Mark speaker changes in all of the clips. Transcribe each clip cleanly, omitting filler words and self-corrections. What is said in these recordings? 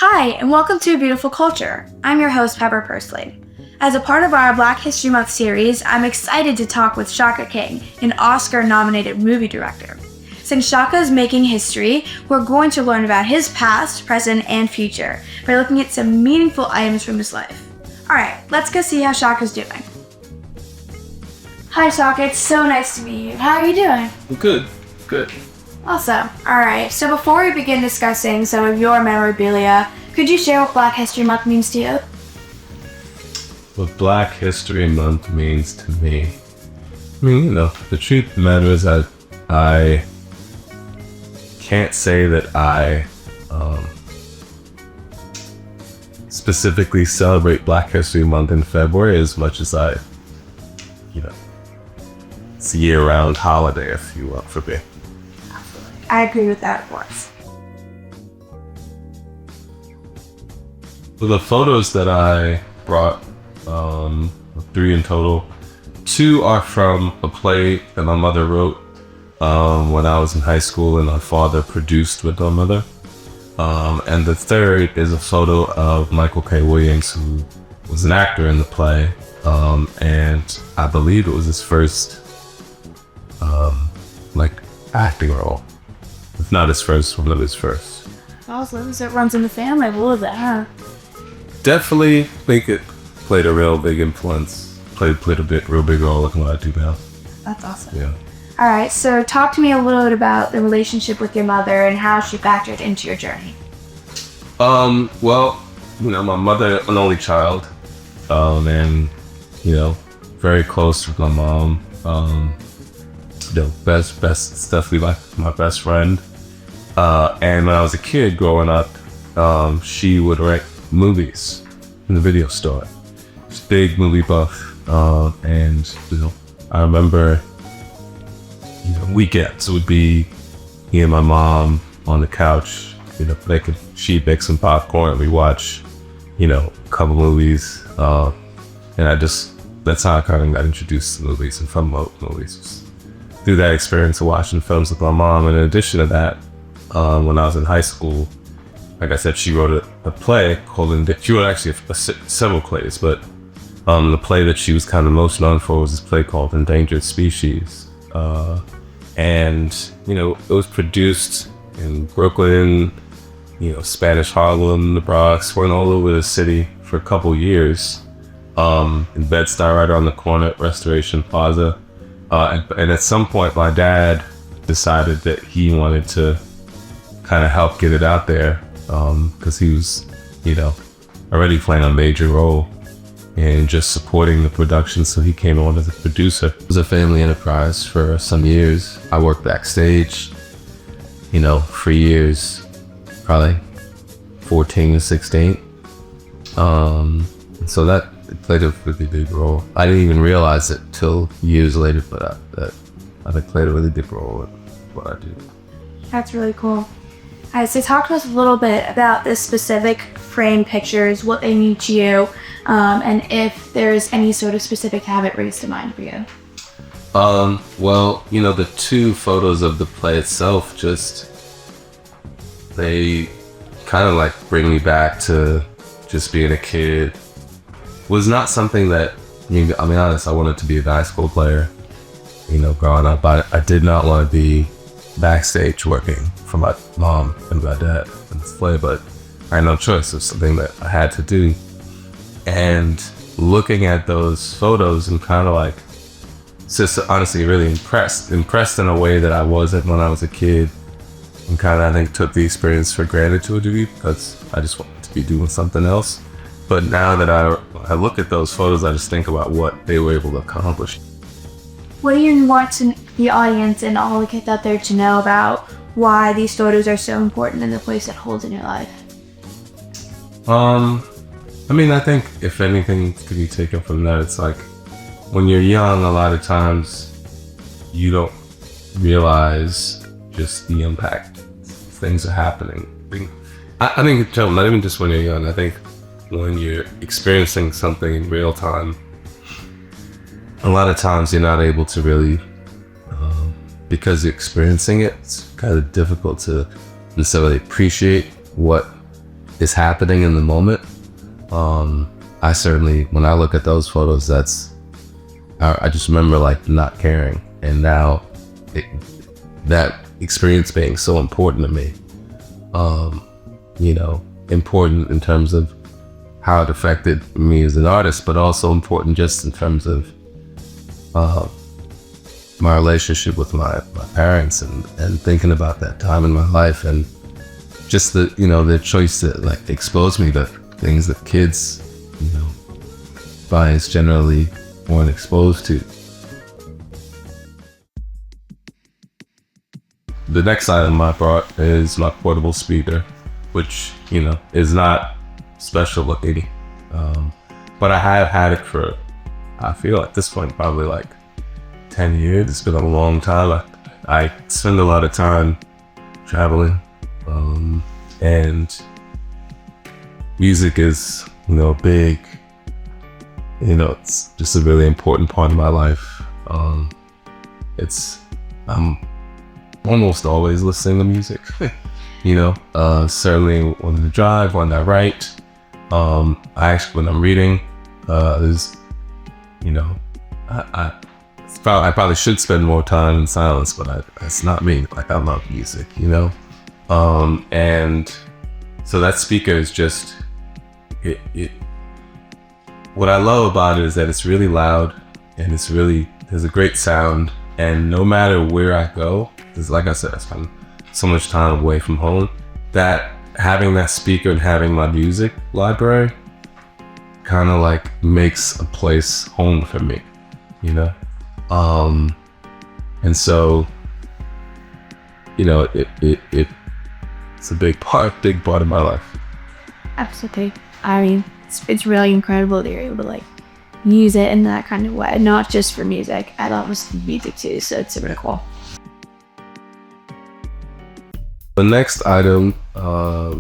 Speaker 1: Hi, and welcome to A Beautiful Culture. I'm your host, Pepper Persley. As a part of our Black History Month series, I'm excited to talk with Shaka King, an Oscar-nominated movie director. Since Shaka is making history, we're going to learn about his past, present, and future by looking at some meaningful items from his life. Alright, let's go see how Shaka's doing. Hi Shaka, it's so nice to meet you. How are you doing?
Speaker 2: Good.
Speaker 1: Awesome. Alright, so before we begin discussing some of your memorabilia, could you share what Black History Month means to you?
Speaker 2: What Black History Month means to me. The truth of the matter is that I can't say that I specifically celebrate Black History Month in February as much as it's a year-round holiday, if you will, for me.
Speaker 1: I agree with that, of course.
Speaker 2: For the photos that I brought, 3 in total, 2 are from a play that my mother wrote when I was in high school and my father produced with my mother. And the third is a photo of Michael K. Williams, who was an actor in the play. And I believe it was his first acting role. If not his first, one of his first.
Speaker 1: Also, it runs in the family a little bit, huh?
Speaker 2: Definitely think it played a real big influence. Played a real big role in what I do now.
Speaker 1: That's awesome.
Speaker 2: Yeah.
Speaker 1: All right, so talk to me a little bit about the relationship with your mother and how she factored into your journey.
Speaker 2: My mother, an only child, and very close with my mom. Best definitely like my best friend. And when I was a kid growing up, she would rent movies in the video store. She's a big movie buff, and I remember weekends would be me and my mom on the couch, she'd make some popcorn and we watch, a couple movies, and that's how I kind of got introduced to movies and from movies. Through that experience of watching films with my mom. And in addition to that, when I was in high school, like I said, she wrote a play called, she wrote actually several plays, but the play that she was kind of most known for was this play called Endangered Species. And it was produced in Brooklyn, Spanish Harlem, the Bronx, went all over the city for a couple years, in Bed-Stuy, right around the corner at Restoration Plaza. And at some point, my dad decided that he wanted to kind of help get it out there, because he was, already playing a major role in just supporting the production. So he came on as a producer. It was a family enterprise for some years. I worked backstage, for years, probably 14 to 16. So that played a really big role. I didn't even realize it till years later, but I think played a really big role in what I do.
Speaker 1: That's really cool. All right, so talk to us a little bit about the specific framed pictures, what they mean to you, and if there's any sort of specific habit raised to mind for you.
Speaker 2: The 2 photos of the play itself, they kind of bring me back to just being a kid. Was not something that, I'll be honest, I wanted to be a basketball player, growing up. I did not want to be backstage working for my mom and my dad in this play, but I had no choice. It was something that I had to do. And looking at those photos and kind of just honestly really impressed in a way that I wasn't when I was a kid, and kind of, I think, took the experience for granted to a degree because I just wanted to be doing something else. But now that I look at those photos, I just think about what they were able to accomplish.
Speaker 1: What do you want the audience and all the kids out there to know about why these photos are so important and the place it holds in your life?
Speaker 2: I think if anything could be taken from that, it's when you're young, a lot of times you don't realize just the impact things are happening. I think, not even just when you're young, I think when you're experiencing something in real time, a lot of times you're not able to really, because you're experiencing it, it's kind of difficult to necessarily appreciate what is happening in the moment. I certainly, when I look at those photos, I just remember like not caring. And now that experience being so important to me, important in terms of how it affected me as an artist, but also important just in terms of my relationship with my parents and thinking about that time in my life, and just the choice to like expose me to things that kids, guys generally weren't exposed to. The next item I brought is my portable speaker, which, is not special looking. But I have had it for, I feel at this point, probably like 10 years. It's been a long time. I spend a lot of time traveling. And music is, big, it's just a really important part of my life. I'm almost always listening to music, certainly when I drive, when I write. When I'm reading, I probably should spend more time in silence, but that's not me. Like, I love music, and so that speaker is just, what I love about it is that it's really loud and there's a great sound, and no matter where I go, because like I said, I spend so much time away from home, that having that speaker and having my music library kind of like makes a place home for me, and so, it's a big part of my life.
Speaker 1: Absolutely. I mean, it's really incredible that you're able to like use it in that kind of way, not just for music. I love music too, so it's really cool.
Speaker 2: The next item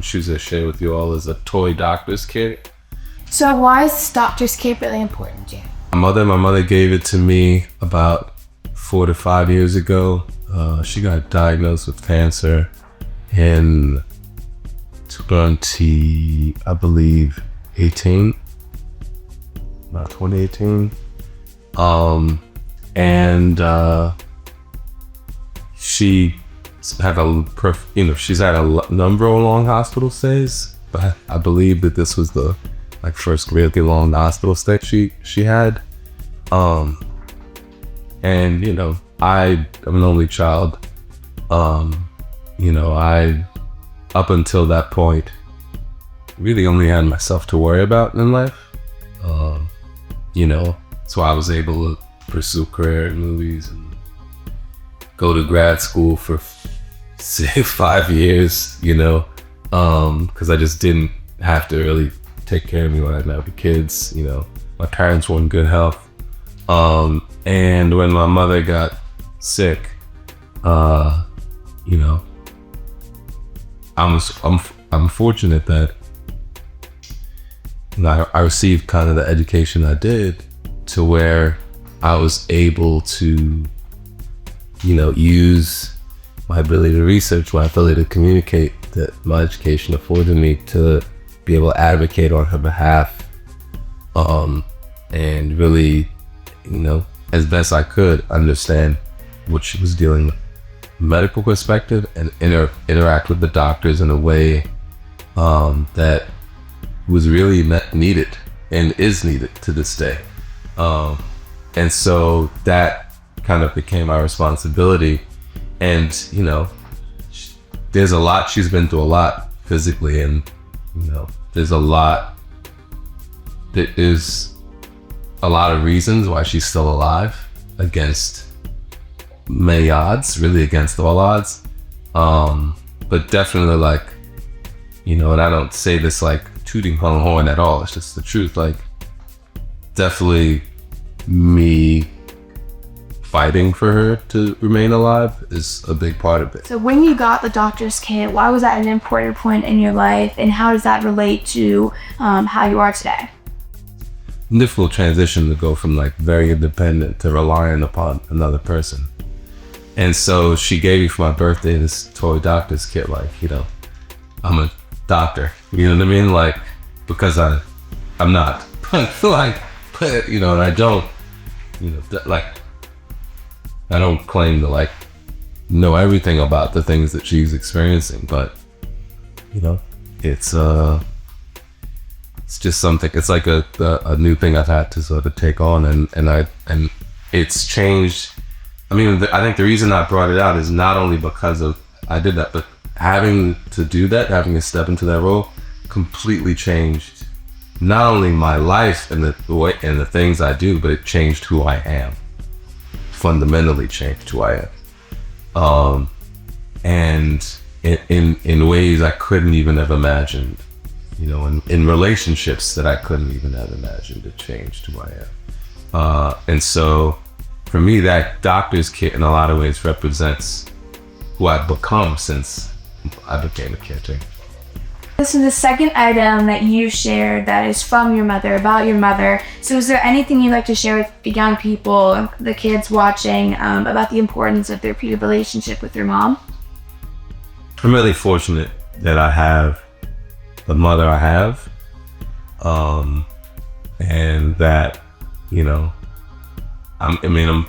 Speaker 2: choose to share with you all is a toy doctor's kit.
Speaker 1: So why is this doctor's kit really important to you?
Speaker 2: My mother gave it to me about 4 to 5 years ago. She got diagnosed with cancer in 2018, about 2018. She had she's had a number of long hospital stays, but I believe that this was the first really long hospital stay she had. I'm an only child. I, up until that point, really only had myself to worry about in life. So I was able to pursue career in movies and go to grad school for 5 years, because I just didn't have to really take care of me when I didn't have the kids. My parents were in good health. And when my mother got sick, I'm fortunate that I received kind of the education I did, to where I was able to, use my ability to research, my ability to communicate that my education afforded me to be able to advocate on her behalf, and really, as best I could, understand what she was dealing with from a medical perspective, and interact with the doctors in a way that was really needed and is needed to this day. And so that kind of became my responsibility. And, there's a lot, she's been through a lot physically, and, there's a lot of reasons why she's still alive, against many odds, really against all odds. But definitely and I don't say this tooting her horn at all, it's just the truth. Definitely me fighting for her to remain alive is a big part of it.
Speaker 1: So when you got the doctor's kit, why was that an important point in your life, and how does that relate to how you are today?
Speaker 2: Difficult transition to go from very independent to relying upon another person. And so she gave me for my birthday this toy doctor's kit, I'm a doctor. You know what I mean? Like, because I'm not. But, you know, and I don't, you know, like, I don't claim to like know everything about the things that she's experiencing, but you know, it's just something. It's like a new thing I've had to sort of take on, and it's changed. I mean, I think the reason I brought it out is not only because of I did that, but having to do that, having to step into that role, completely changed not only my life and the way and the things I do, but it changed who I am. Fundamentally changed who I am, and in ways I couldn't even have imagined. You know, in relationships that I couldn't even have imagined, it changed who I am. And so, for me, that doctor's kit in a lot of ways represents who I've become since I became a caretaker.
Speaker 1: This is the second item that you shared that is from your mother, about your mother. So is there anything you'd like to share with the young people, the kids watching, about the importance of their relationship with their mom?
Speaker 2: I'm really fortunate that I have the mother I have, and that, you know, I'm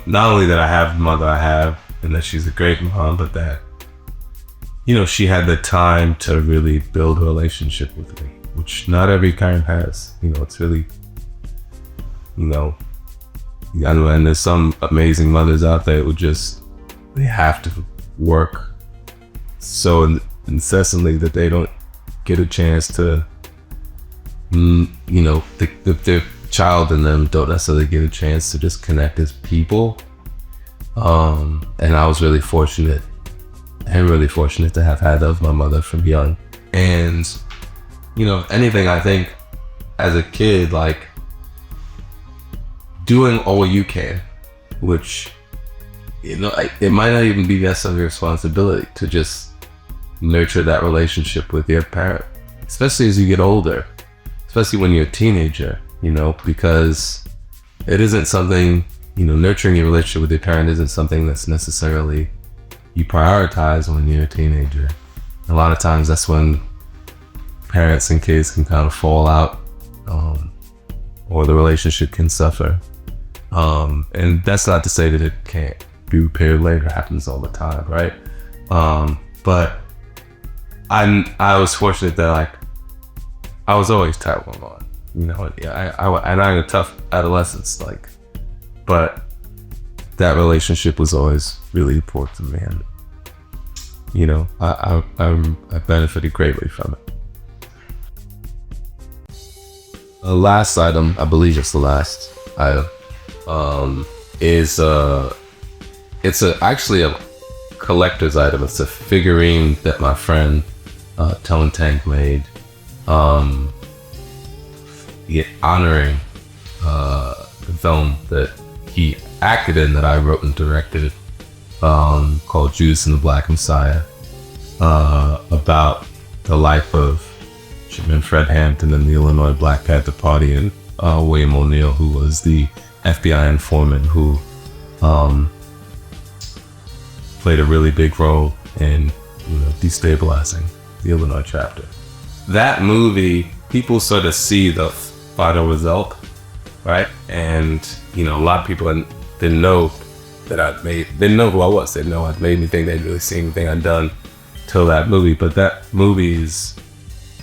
Speaker 2: not only that I have the mother I have and that she's a great mom, but that, you know, she had the time to really build a relationship with me, which not every parent has. You know, it's really, you know, and there's some amazing mothers out there who just, they have to work so incessantly that they don't get a chance to, you know, their child and them don't necessarily get a chance to just connect as people. And I was really fortunate to have had of my mother from young. And, you know, anything, I think as a kid, like doing all you can, which, you know, it might not even be necessarily a responsibility to just nurture that relationship with your parent, especially as you get older, especially when you're a teenager, you know, because it isn't something, you know, nurturing your relationship with your parent isn't something that's necessarily you prioritize when you're a teenager. A lot of times that's when parents and kids can kind of fall out, or the relationship can suffer. And that's not to say that it can't be repaired later. It happens all the time, right? But I was fortunate that, like, I was always tight with my mom. You know, I had a tough adolescence, like, but that relationship was always really important to me, and, you know, I benefited greatly from it. The last item, I believe it's the last item, is it's actually a collector's item. It's a figurine that my friend Tank made, honoring the film that he acted in that I wrote and directed, called Judas and the Black Messiah, about the life of Chairman Fred Hampton and the Illinois Black Panther Party, and William O'Neill, who was the FBI informant who played a really big role in, you know, destabilizing the Illinois chapter. That movie, people sort of see the final result, right? And, you know, a lot of people didn't know that didn't know who I was. They didn't know I'd made anything. They didn't really see anything I'd done till that movie. But that movie is,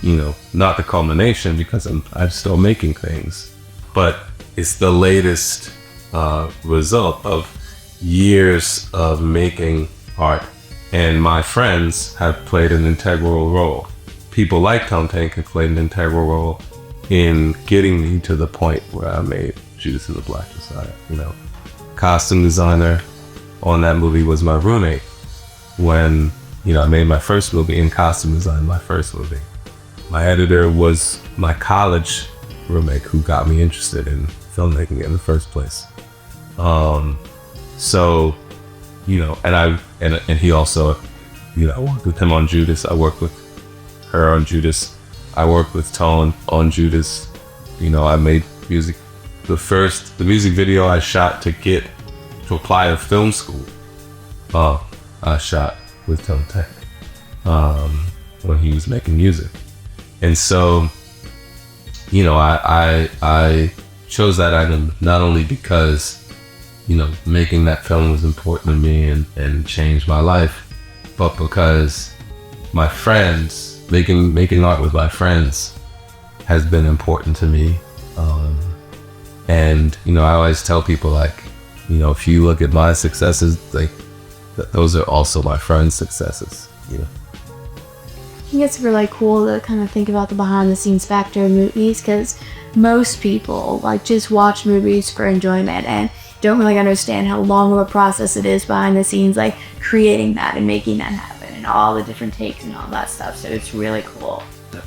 Speaker 2: you know, not the culmination, because I'm still making things, but it's the latest result of years of making art. And my friends have played an integral role. People like Tom Tank have played an integral role in getting me to the point where I made Judas and the Black Messiah. You know, costume designer on that movie was my roommate when, you know, I made my first movie, in costume design, my first movie. My editor was my college roommate who got me interested in filmmaking in the first place. So, you know, and he also, you know, I worked with him on Judas. I worked with her on Judas. I worked with Tone on Judas. You know, I made music. The music video I shot to apply to film school, I shot with Tone Tank when he was making music. And so, you know, I chose that item not only because, you know, making that film was important to me and changed my life, but because my friends, making art with my friends has been important to me. And, you know, I always tell people, like, you know, if you look at my successes, like, those are also my friends' successes, you know.
Speaker 1: I think it's really cool to kind of think about the behind the scenes factor in movies, because most people like just watch movies for enjoyment and don't really understand how long of a process it is behind the scenes, like creating that and making that happen and all the different takes and all that stuff. So it's really cool.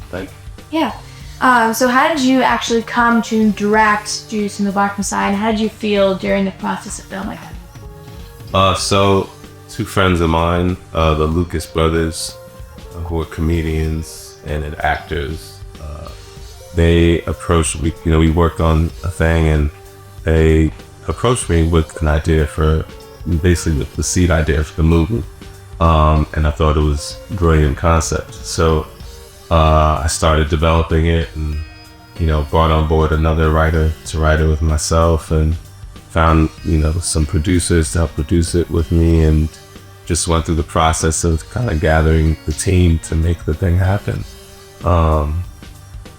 Speaker 2: Thank you.
Speaker 1: Yeah. So how did you actually come to direct Judas and the Black Messiah, and how did you feel during the process of filming it?
Speaker 2: So two friends of mine, the Lucas brothers, who are comedians and actors, they approached me. You know, we worked on a thing, and they approached me with an idea for basically the seed idea for the movie, and I thought it was a brilliant concept. So I started developing it, and, you know, brought on board another writer to write it with myself, and found, you know, some producers to help produce it with me, and just went through the process of kind of gathering the team to make the thing happen.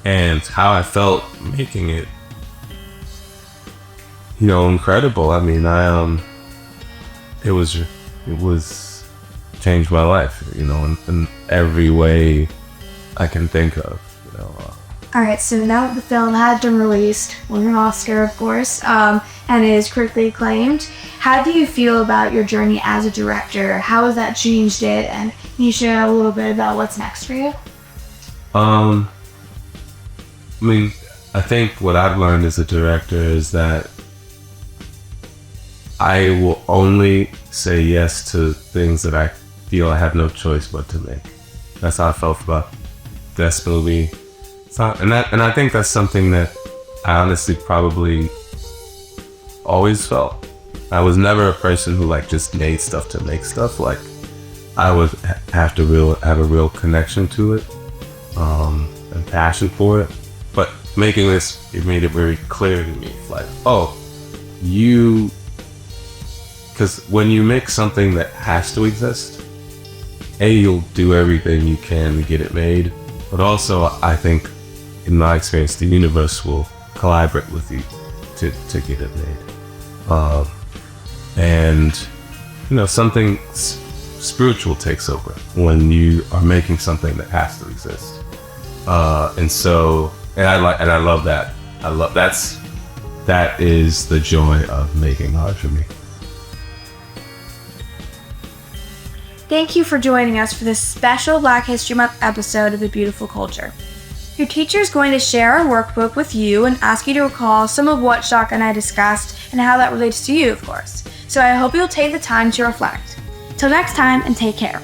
Speaker 2: And how I felt making it, you know, incredible. I mean, it was changed my life, you know, in every way I can think of, you know.
Speaker 1: All right, so now that the film has been released, won an Oscar, of course, and is critically acclaimed, how do you feel about your journey as a director? How has that changed it? And can you share a little bit about what's next for you?
Speaker 2: I mean, I think what I've learned as a director is that I will only say yes to things that I feel I have no choice but to make. That's how I felt about this movie. And I think that's something that I honestly probably always felt. I was never a person who like just made stuff to make stuff. Like, I would have to have a real connection to it, and passion for it. But making this, it made it very clear to me, like, oh, because when you make something that has to exist, you'll do everything you can to get it made. But also, I think, in my experience, the universe will collaborate with you to get it made. And, you know, something spiritual takes over when you are making something that has to exist. And I love that. That is the joy of making art for me.
Speaker 1: Thank you for joining us for this special Black History Month episode of A Beautiful Culture. Your teacher is going to share our workbook with you and ask you to recall some of what Shaka and I discussed and how that relates to you, of course. So I hope you'll take the time to reflect. Till next time, and take care.